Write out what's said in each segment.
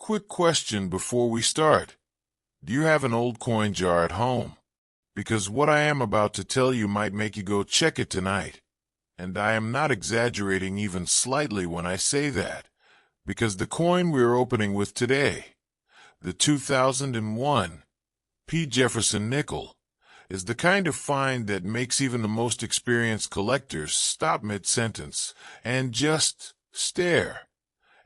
Quick question before we start. Do you have an old coin jar at home? Because what I am about to tell you might make you go check it tonight. And I am not exaggerating even slightly when I say that, because the coin we are opening with today, the 2001 Jefferson Nickel, is the kind of find that makes even the most experienced collectors stop mid-sentence and just stare.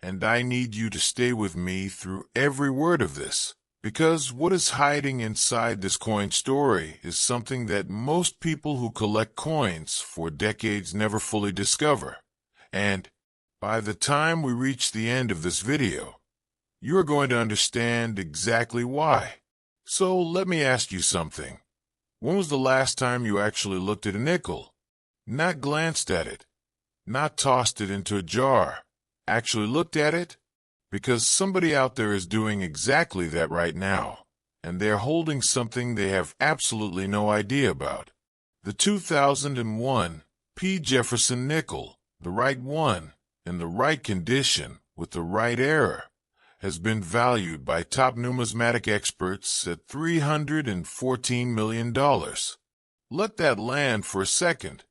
And I need you to stay with me through every word of this, because what is hiding inside this coin story is something that most people who collect coins for decades never fully discover. And by the time we reach the end of this video, you are going to understand exactly why. So let me ask you something. When was the last time you actually looked at a nickel? Not glanced at it, not tossed it into a jar, actually looked at it? Because somebody out there is doing exactly that right now, and they're holding something they have absolutely no idea about. The 2001 Jefferson Nickel, the right one, in the right condition, with the right error, has been valued by top numismatic experts at $314 million. Let that land for a second.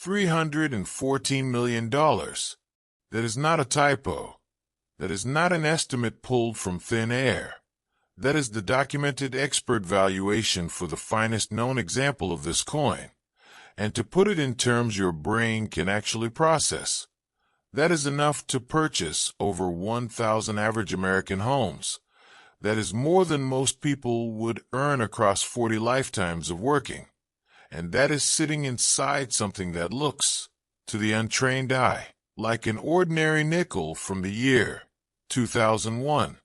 $314 million. That is not a typo. That is not an estimate pulled from thin air. That is the documented expert valuation for the finest known example of this coin. And to put it in terms your brain can actually process, that is enough to purchase over 1,000 average American homes. That is more than most people would earn across 40 lifetimes of working. And that is sitting inside something that looks, to the untrained eye, like an ordinary nickel from the year 2001.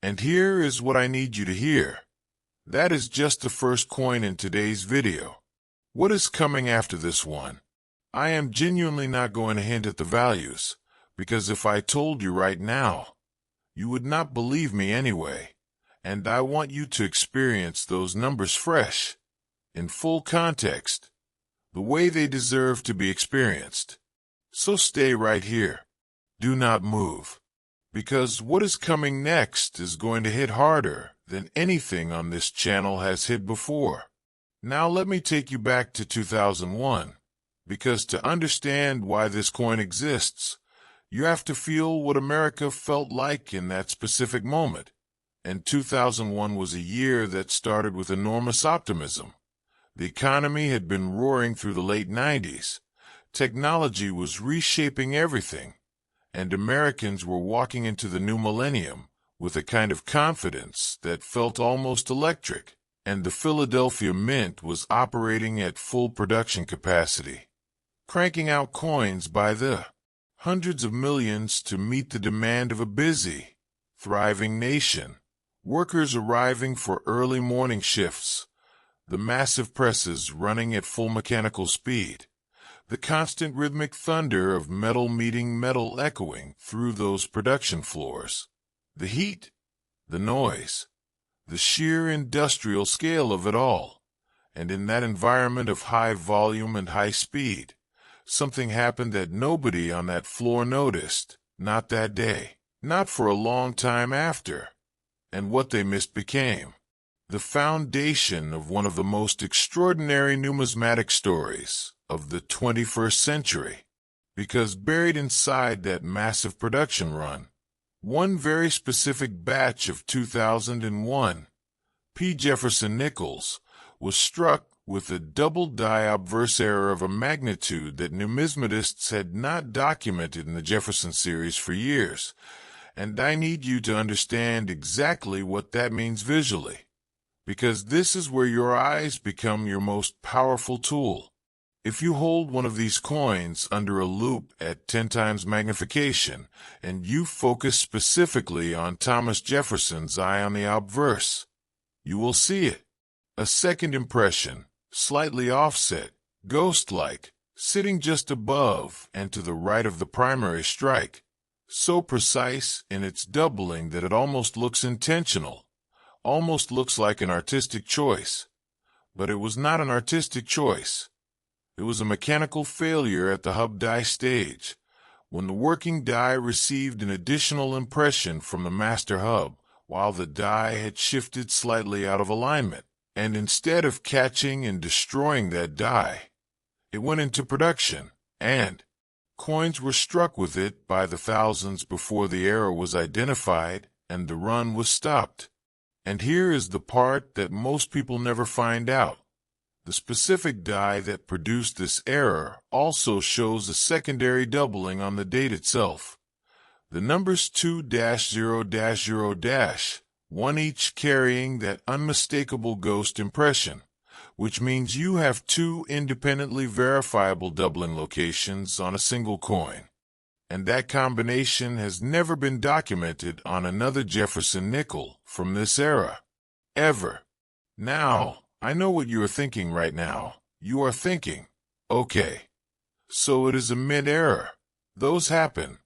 And here is what I need you to hear. That is just the first coin in today's video. What is coming after this one? I am genuinely not going to hint at the values, because if I told you right now, you would not believe me anyway. And I want you to experience those numbers fresh, in full context, the way they deserve to be experienced. So stay right here. Do not move. Because what is coming next is going to hit harder than anything on this channel has hit before. Now let me take you back to 2001, because to understand why this coin exists, you have to feel what America felt like in that specific moment. And 2001 was a year that started with enormous optimism. The economy had been roaring through the late 90s. Technology was reshaping everything. And Americans were walking into the new millennium with a kind of confidence that felt almost electric, and the Philadelphia Mint was operating at full production capacity, cranking out coins by the hundreds of millions to meet the demand of a busy, thriving nation. Workers arriving for early morning shifts, the massive presses running at full mechanical speed, the constant rhythmic thunder of metal meeting metal echoing through those production floors, the heat, the noise, the sheer industrial scale of it all. And in that environment of high volume and high speed, something happened that nobody on that floor noticed, not that day, not for a long time after. And what they missed became the foundation of one of the most extraordinary numismatic stories of the 21st century, because buried inside that massive production run, one very specific batch of 2001 Jefferson Nickels was struck with a double-die obverse error of a magnitude that numismatists had not documented in the Jefferson series for years, and I need you to understand exactly what that means visually, because this is where your eyes become your most powerful tool. If you hold one of these coins under a loupe at 10 times magnification, and you focus specifically on Thomas Jefferson's eye on the obverse, you will see it. A second impression, slightly offset, ghost-like, sitting just above and to the right of the primary strike, so precise in its doubling that it almost looks intentional, almost looks like an artistic choice. But it was not an artistic choice. It was a mechanical failure at the hub die stage, when the working die received an additional impression from the master hub, while the die had shifted slightly out of alignment, and instead of catching and destroying that die, it went into production, and coins were struck with it by the thousands before the error was identified and the run was stopped. And here is the part that most people never find out. The specific die that produced this error also shows a secondary doubling on the date itself. The numbers 2-0-0-, one each carrying that unmistakable ghost impression, which means you have two independently verifiable doubling locations on a single coin. And that combination has never been documented on another Jefferson nickel from this era. Ever. Now, I know what you are thinking right now. You are thinking, okay, so it is a mid-error. Those happen.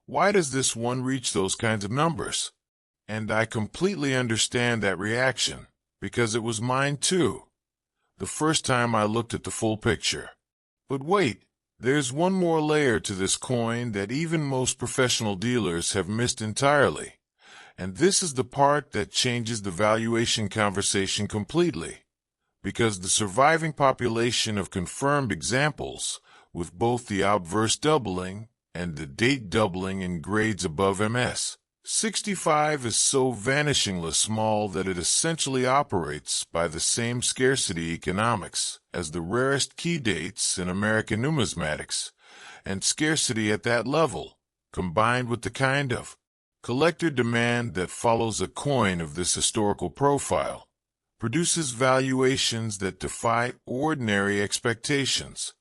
Why does this one reach those kinds of numbers? And I completely understand that reaction, because it was mine too, the first time I looked at the full picture. But wait, there's one more layer to this coin that even most professional dealers have missed entirely. And this is the part that changes the valuation conversation completely. Because the surviving population of confirmed examples, with both the obverse doubling and the date doubling in grades above MS, 65 is so vanishingly small that it essentially operates by the same scarcity economics as the rarest key dates in American numismatics, and scarcity at that level, combined with the kind of collector demand that follows a coin of this historical profile, produces valuations that defy ordinary expectations.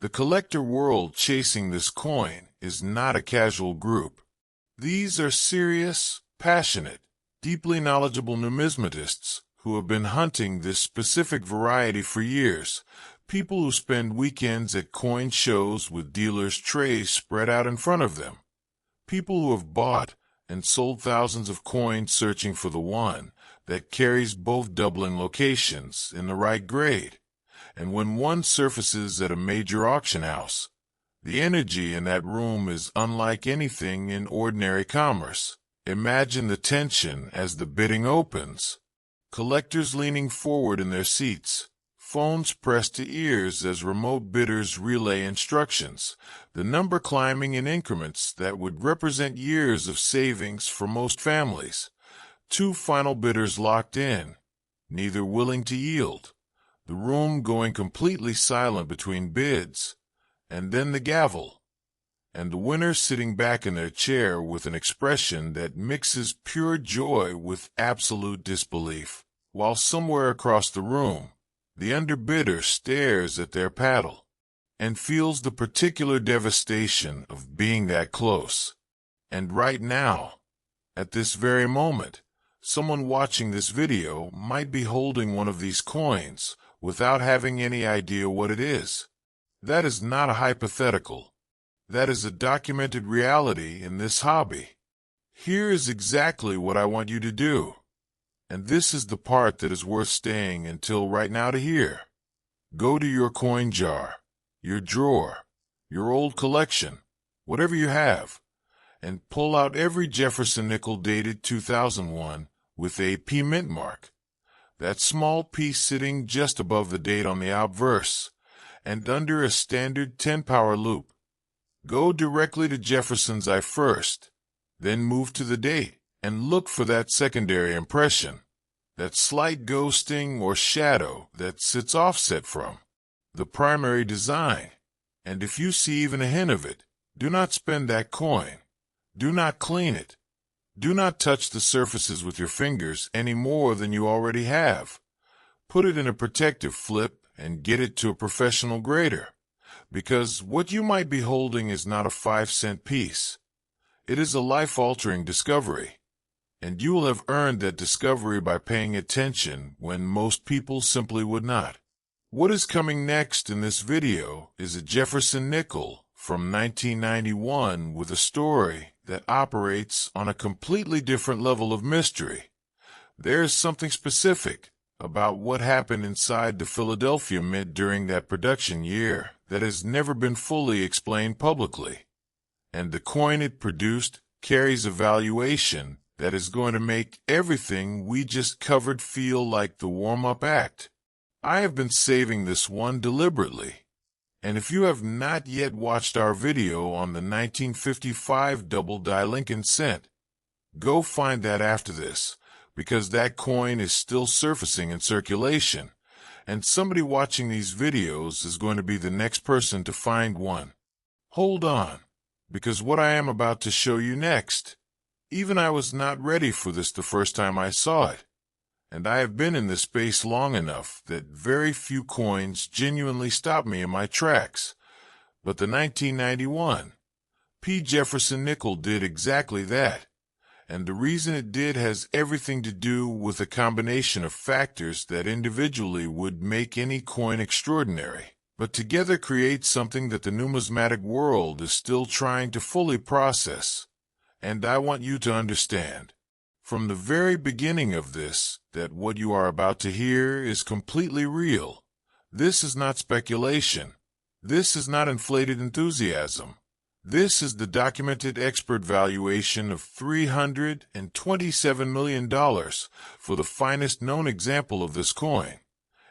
The collector world chasing this coin is not a casual group. These are serious, passionate, deeply knowledgeable numismatists who have been hunting this specific variety for years, people who spend weekends at coin shows with dealers' trays spread out in front of them, people who have bought and sold thousands of coins searching for the one that carries both doubling locations in the right grade. And when one surfaces at a major auction house, the energy in that room is unlike anything in ordinary commerce. Imagine the tension as the bidding opens. Collectors leaning forward in their seats, phones pressed to ears as remote bidders relay instructions, the number climbing in increments that would represent years of savings for most families. Two final bidders locked in, neither willing to yield. The room going completely silent between bids, and then the gavel, and the winner sitting back in their chair with an expression that mixes pure joy with absolute disbelief, while somewhere across the room, the underbidder stares at their paddle and feels the particular devastation of being that close. And right now, at this very moment, someone watching this video might be holding one of these coins without having any idea what it is. That is not a hypothetical. That is a documented reality in this hobby. Here is exactly what I want you to do. And this is the part that is worth staying until right now to hear. Go to your coin jar, your drawer, your old collection, whatever you have, and pull out every Jefferson nickel dated 2001 with a P mint mark, that small piece sitting just above the date on the obverse, and under a standard 10-power loop. Go directly to Jefferson's I first, then move to the date, and look for that secondary impression, that slight ghosting or shadow that sits offset from the primary design. And if you see even a hint of it, do not spend that coin. Do not clean it. Do not touch the surfaces with your fingers any more than you already have. Put it in a protective flip and get it to a professional grader, because what you might be holding is not a 5-cent piece. It is a life-altering discovery, and you will have earned that discovery by paying attention when most people simply would not. What is coming next in this video is a Jefferson nickel from 1991 with a story that operates on a completely different level of mystery. There is something specific about what happened inside the Philadelphia Mint during that production year that has never been fully explained publicly. and the coin it produced carries a valuation that is going to make everything we just covered feel like the warm-up act. I have been saving this one deliberately. And if you have not yet watched our video on the 1955 double-die Lincoln cent, go find that after this, because that coin is still surfacing in circulation, and somebody watching these videos is going to be the next person to find one. Hold on, because what I am about to show you next, even I was not ready for this the first time I saw it. And I have been in this space long enough that very few coins genuinely stop me in my tracks. But the 1991 P. Jefferson Nickel did exactly that. And the reason it did has everything to do with a combination of factors that individually would make any coin extraordinary, but together create something that the numismatic world is still trying to fully process. And I want you to understand, from the very beginning of this, that what you are about to hear is completely real. This is not speculation. This is not inflated enthusiasm. This is the documented expert valuation of $327 million for the finest known example of this coin.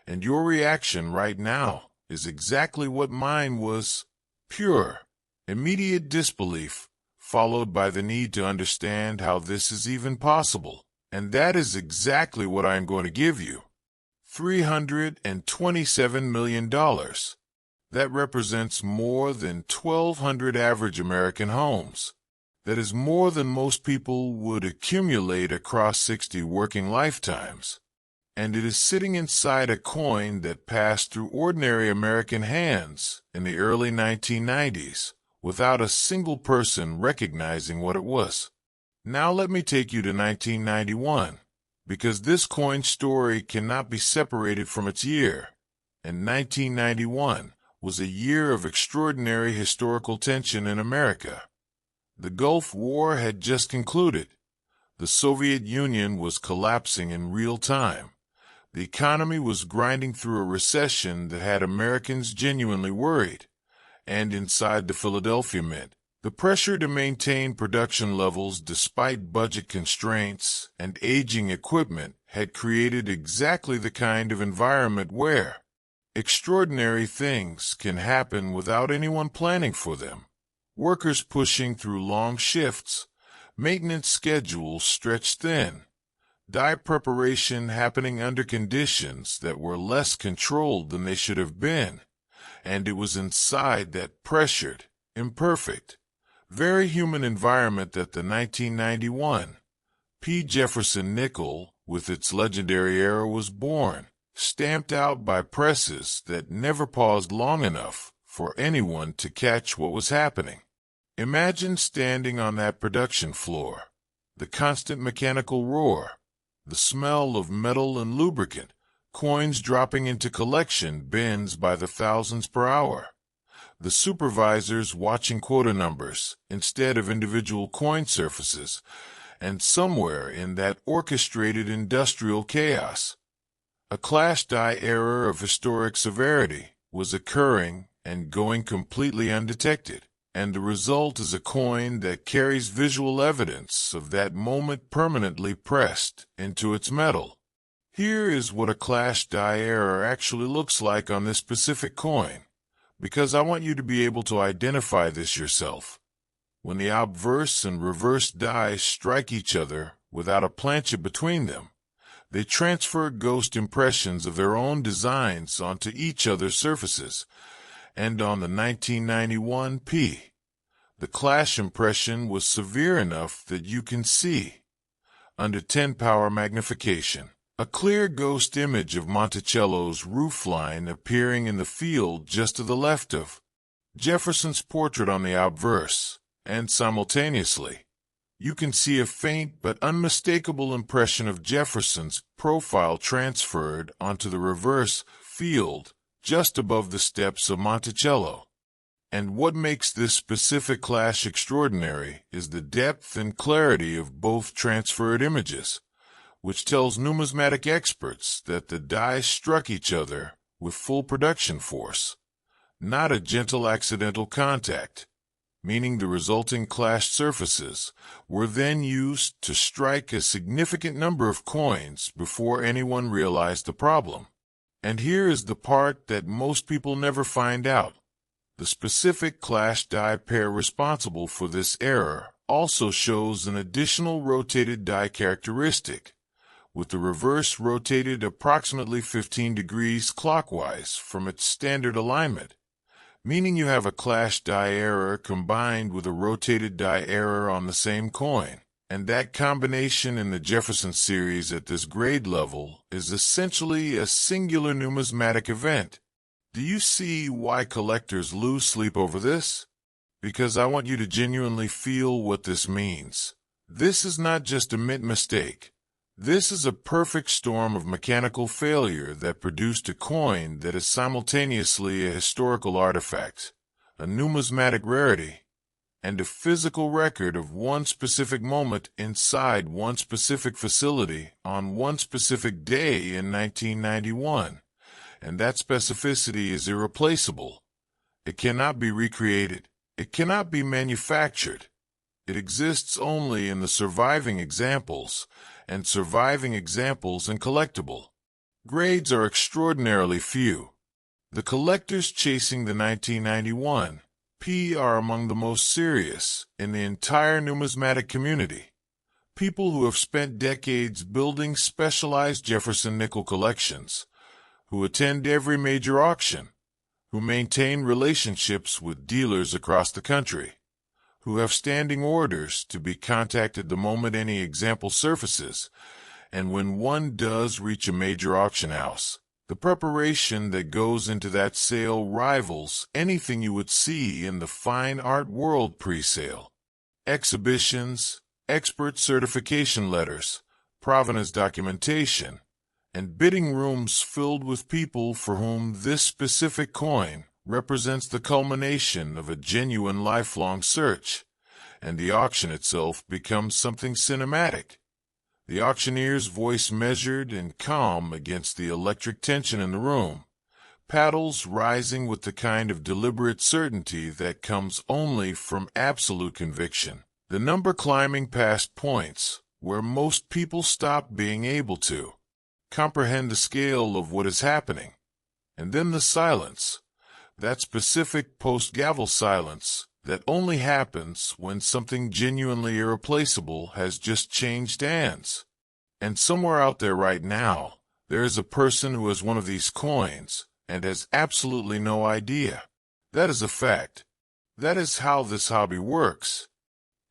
And your reaction right now is exactly what mine was: pure, immediate disbelief, followed by the need to understand how this is even possible. And that is exactly what I am going to give you. $327 million. That represents more than 1,200 average American homes. That is more than most people would accumulate across 60 working lifetimes. And it is sitting inside a coin that passed through ordinary American hands in the early 1990s without a single person recognizing what it was. Now let me take you to 1991, because this coin story cannot be separated from its year. And 1991 was a year of extraordinary historical tension in America. The Gulf War had just concluded. The Soviet Union was collapsing in real time. The economy was grinding through a recession that had Americans genuinely worried. And inside the Philadelphia Mint, the pressure to maintain production levels despite budget constraints and aging equipment had created exactly the kind of environment where extraordinary things can happen without anyone planning for them. Workers pushing through long shifts, maintenance schedules stretched thin, die preparation happening under conditions that were less controlled than they should have been. And it was inside that pressured, imperfect, very human environment that the 1991 P. Jefferson Nickel, with its legendary era, was born, stamped out by presses that never paused long enough for anyone to catch what was happening. Imagine standing on that production floor, the constant mechanical roar, the smell of metal and lubricant, coins dropping into collection bins by the thousands per hour, the supervisors watching quota numbers instead of individual coin surfaces, and somewhere in that orchestrated industrial chaos, a clash die error of historic severity was occurring and going completely undetected, and the result is a coin that carries visual evidence of that moment permanently pressed into its metal. Here is what a clash die error actually looks like on this specific coin, because I want you to be able to identify this yourself. When the obverse and reverse dies strike each other without a plancha between them, they transfer ghost impressions of their own designs onto each other's surfaces, and on the 1991 P, the clash impression was severe enough that you can see, under 10 power magnification, a clear ghost image of Monticello's roofline appearing in the field just to the left of Jefferson's portrait on the obverse, and simultaneously, you can see a faint but unmistakable impression of Jefferson's profile transferred onto the reverse field just above the steps of Monticello. And what makes this specific clash extraordinary is the depth and clarity of both transferred images, which tells numismatic experts that the dies struck each other with full production force, not a gentle accidental contact. meaning the resulting clashed surfaces, were then used to strike a significant number of coins before anyone realized the problem. And here is the part that most people never find out. The specific clashed die pair responsible for this error also shows an additional rotated die characteristic, with the reverse rotated approximately 15 degrees clockwise from its standard alignment, meaning you have a clashed die error combined with a rotated die error on the same coin. And that combination in the Jefferson series at this grade level is essentially a singular numismatic event. Do you see why collectors lose sleep over this? Because I want you to genuinely feel what this means. This is not just a mint mistake. This is a perfect storm of mechanical failure that produced a coin that is simultaneously a historical artifact, a numismatic rarity, and a physical record of one specific moment inside one specific facility on one specific day in 1991. And that specificity is irreplaceable. It cannot be recreated. It cannot be manufactured. It exists only in the surviving examples, and surviving examples in collectible grades are extraordinarily few. The collectors chasing the 1991 P are among the most serious in the entire numismatic community. People who have spent decades building specialized Jefferson nickel collections, who attend every major auction, who maintain relationships with dealers across the country, who have standing orders to be contacted the moment any example surfaces, and when one does reach a major auction house, the preparation that goes into that sale rivals anything you would see in the fine art world pre-sale. Exhibitions, expert certification letters, provenance documentation, and bidding rooms filled with people for whom this specific coin represents the culmination of a genuine lifelong search, and the auction itself becomes something cinematic. The auctioneer's voice measured and calm against the electric tension in the room, paddles rising with the kind of deliberate certainty that comes only from absolute conviction, the number climbing past points where most people stop being able to comprehend the scale of what is happening. And then the silence, that specific post-gavel silence that only happens when something genuinely irreplaceable has just changed hands. And somewhere out there right now, there is a person who has one of these coins and has absolutely no idea. That is a fact. That is how this hobby works.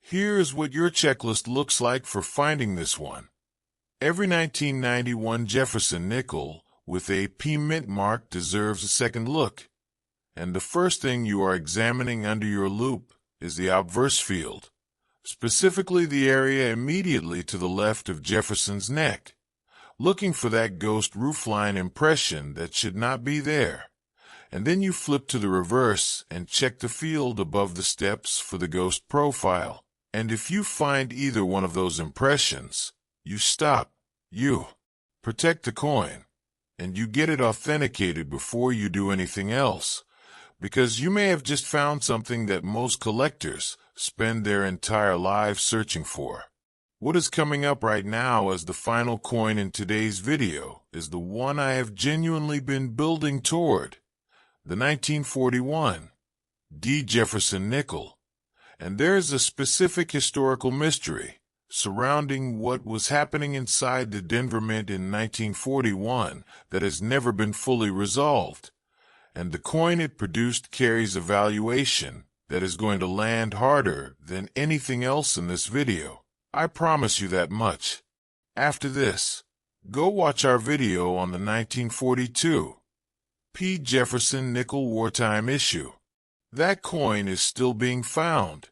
Here is what your checklist looks like for finding this one. Every 1991 Jefferson nickel with a P mint mark deserves a second look. And the first thing you are examining under your loupe is the obverse field, specifically the area immediately to the left of Jefferson's neck, looking for that ghost roofline impression that should not be there. And then you flip to the reverse and check the field above the steps for the ghost profile. And if you find either one of those impressions, you stop, you protect the coin, and you get it authenticated before you do anything else. Because you may have just found something that most collectors spend their entire lives searching for. What is coming up right now as the final coin in today's video is the one I have genuinely been building toward, the 1941 D. Jefferson nickel. And there is a specific historical mystery surrounding what was happening inside the Denver Mint in 1941 that has never been fully resolved. And the coin it produced carries a valuation that is going to land harder than anything else in this video. I promise you that much. After this, go watch our video on the 1942 P. Jefferson nickel wartime issue. That coin is still being found,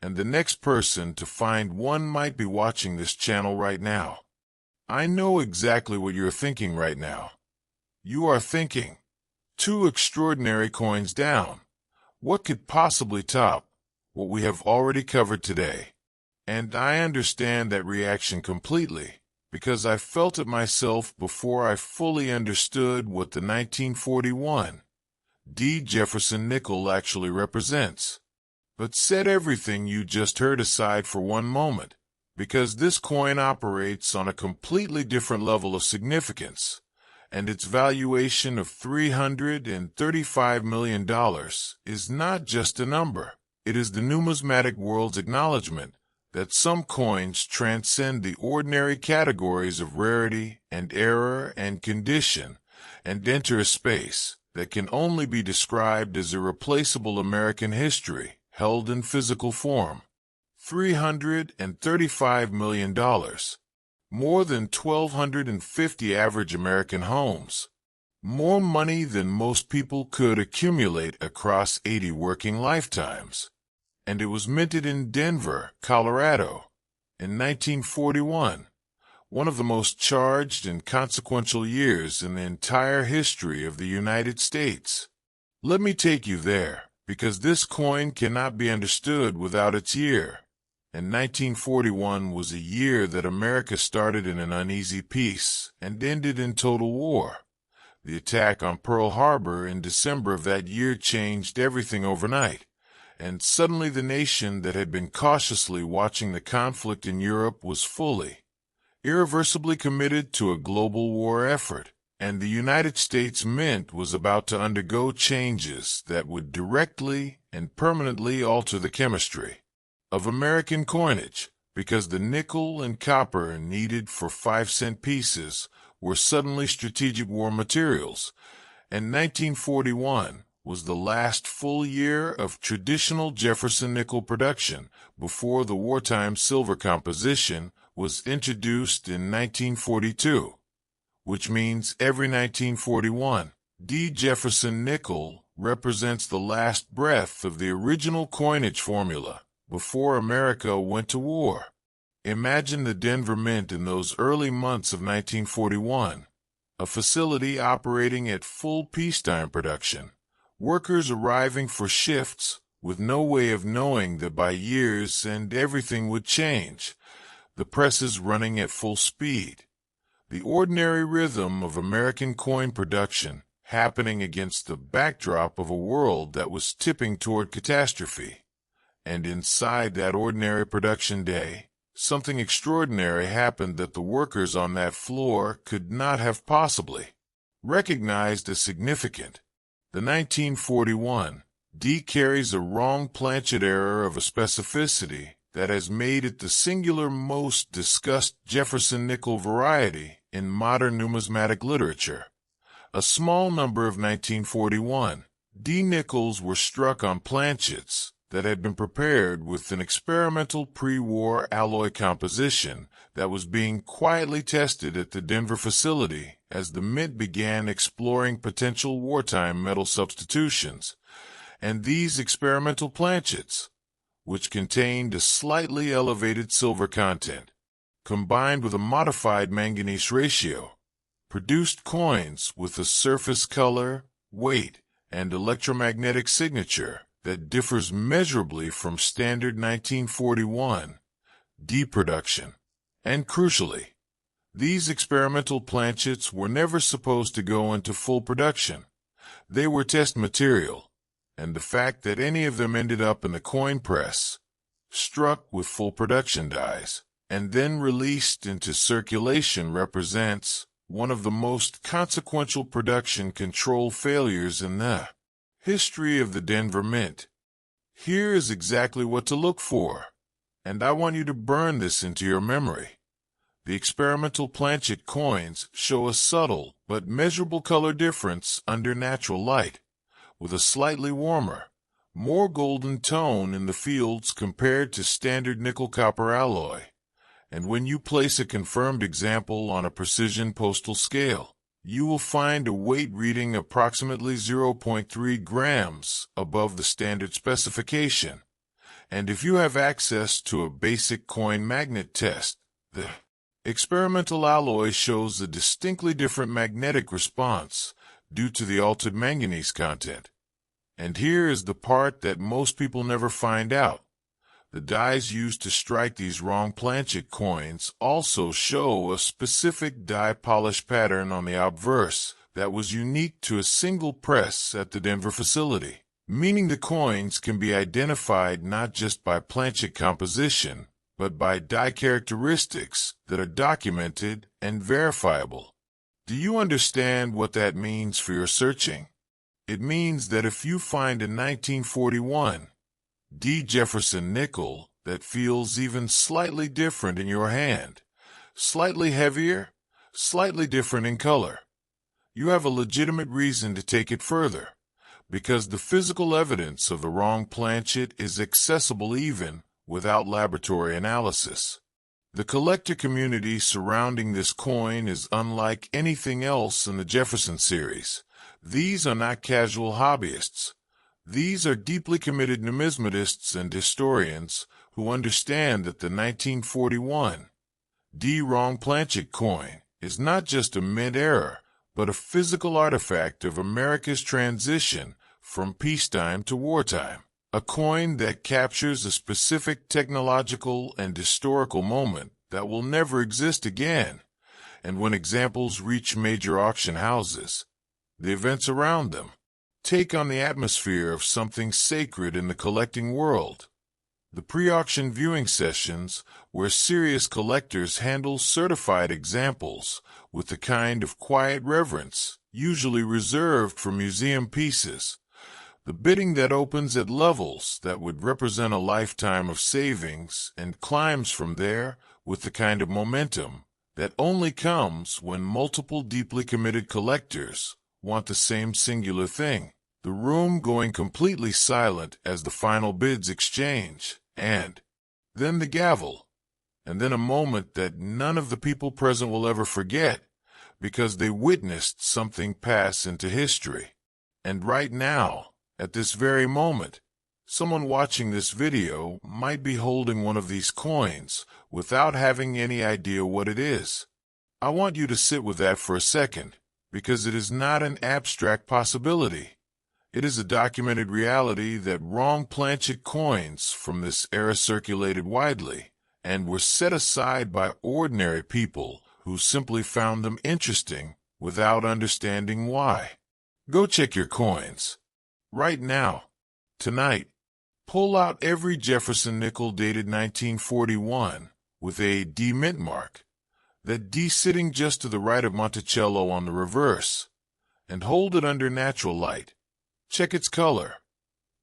and the next person to find one might be watching this channel right now. I know exactly what you're thinking right now. You are thinking, 2 extraordinary coins down. What could possibly top what we have already covered today? And I understand that reaction completely, because I felt it myself before I fully understood what the 1941 D. Jefferson nickel actually represents. But set everything you just heard aside for one moment, because this coin operates on a completely different level of significance, and its valuation of $335 million is not just a number. It is the numismatic world's acknowledgement that some coins transcend the ordinary categories of rarity and error and condition and enter a space that can only be described as irreplaceable American history held in physical form. $335 million. More than 1,250 average American homes. More money than most people could accumulate across 80 working lifetimes. And it was minted in Denver, Colorado, in 1941, one of the most charged and consequential years in the entire history of the United States. Let me take you there, because this coin cannot be understood without its year. And 1941 was a year that America started in an uneasy peace and ended in total war. The attack on Pearl Harbor in December of that year changed everything overnight, and suddenly the nation that had been cautiously watching the conflict in Europe was fully, irreversibly committed to a global war effort, and the United States Mint was about to undergo changes that would directly and permanently alter the chemistry of American coinage, because the nickel and copper needed for 5-cent pieces were suddenly strategic war materials, and 1941 was the last full year of traditional Jefferson nickel production before the wartime silver composition was introduced in 1942, which means every 1941, D. Jefferson nickel represents the last breath of the original coinage formula before America went to war. Imagine the Denver Mint in those early months of 1941, a facility operating at full peacetime production, workers arriving for shifts with no way of knowing that by year's end everything would change, the presses running at full speed, the ordinary rhythm of American coin production happening against the backdrop of a world that was tipping toward catastrophe. And inside that ordinary production day, something extraordinary happened that the workers on that floor could not have possibly recognized as significant. The 1941 D carries a wrong planchet error of a specificity that has made it the singular most discussed Jefferson nickel variety in modern numismatic literature. A small number of 1941 D nickels were struck on planchets that had been prepared with an experimental pre-war alloy composition that was being quietly tested at the Denver facility as the Mint began exploring potential wartime metal substitutions. And these experimental planchets, which contained a slightly elevated silver content, combined with a modified manganese ratio, produced coins with a surface color, weight, and electromagnetic signature that differs measurably from standard 1941 D production. And crucially, these experimental planchets were never supposed to go into full production. They were test material, and the fact that any of them ended up in the coin press, struck with full production dies, and then released into circulation represents one of the most consequential production control failures in the history of the Denver Mint. Here is exactly what to look for, and I want you to burn this into your memory. The experimental planchet coins show a subtle but measurable color difference under natural light, with a slightly warmer, more golden tone in the fields compared to standard nickel-copper alloy. And when you place a confirmed example on a precision postal scale, you will find a weight reading approximately 0.3 grams above the standard specification. And if you have access to a basic coin magnet test, the experimental alloy shows a distinctly different magnetic response due to the altered manganese content. And here is the part that most people never find out. The dies used to strike these wrong planchet coins also show a specific die polish pattern on the obverse that was unique to a single press at the Denver facility, meaning the coins can be identified not just by planchet composition, but by die characteristics that are documented and verifiable. Do you understand what that means for your searching? It means that if you find a 1941 D. Jefferson nickel that feels even slightly different in your hand, slightly heavier, slightly different in color, you have a legitimate reason to take it further, because the physical evidence of the wrong planchet is accessible even without laboratory analysis. The collector community surrounding this coin is unlike anything else in the Jefferson series. These are not casual hobbyists. These are deeply committed numismatists and historians who understand that the 1941 D. wrong planchet coin is not just a mint error, but a physical artifact of America's transition from peacetime to wartime. A coin that captures a specific technological and historical moment that will never exist again. And when examples reach major auction houses, the events around them take on the atmosphere of something sacred in the collecting world. The pre-auction viewing sessions, where serious collectors handle certified examples with the kind of quiet reverence usually reserved for museum pieces. The bidding that opens at levels that would represent a lifetime of savings and climbs from there with the kind of momentum that only comes when multiple deeply committed collectors want the same singular thing. The room going completely silent as the final bids exchange, and then the gavel, and then a moment that none of the people present will ever forget because they witnessed something pass into history. And right now, at this very moment, someone watching this video might be holding one of these coins without having any idea what it is. I want you to sit with that for a second, because it is not an abstract possibility. It is a documented reality that wrong planchet coins from this era circulated widely and were set aside by ordinary people who simply found them interesting without understanding why. Go check your coins. Right now, tonight, pull out every Jefferson nickel dated 1941 with a D mint mark, that D sitting just to the right of Monticello on the reverse, and hold it under natural light. Check its color.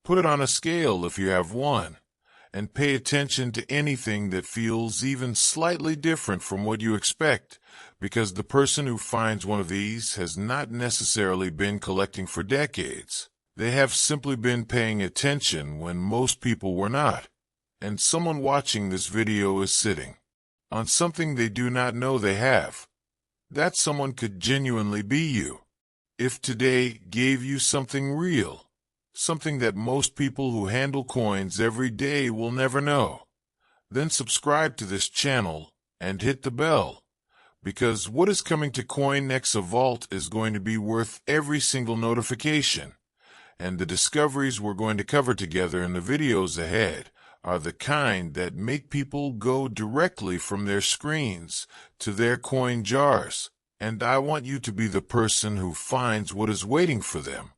Put it on a scale if you have one, and pay attention to anything that feels even slightly different from what you expect, because the person who finds one of these has not necessarily been collecting for decades. They have simply been paying attention when most people were not. And someone watching this video is sitting on something they do not know they have. That someone could genuinely be you. If today gave you something real, something that most people who handle coins every day will never know, then subscribe to this channel and hit the bell, because what is coming to CoinNexa Vault is going to be worth every single notification. And the discoveries we're going to cover together in the videos ahead are the kind that make people go directly from their screens to their coin jars. And I want you to be the person who finds what is waiting for them.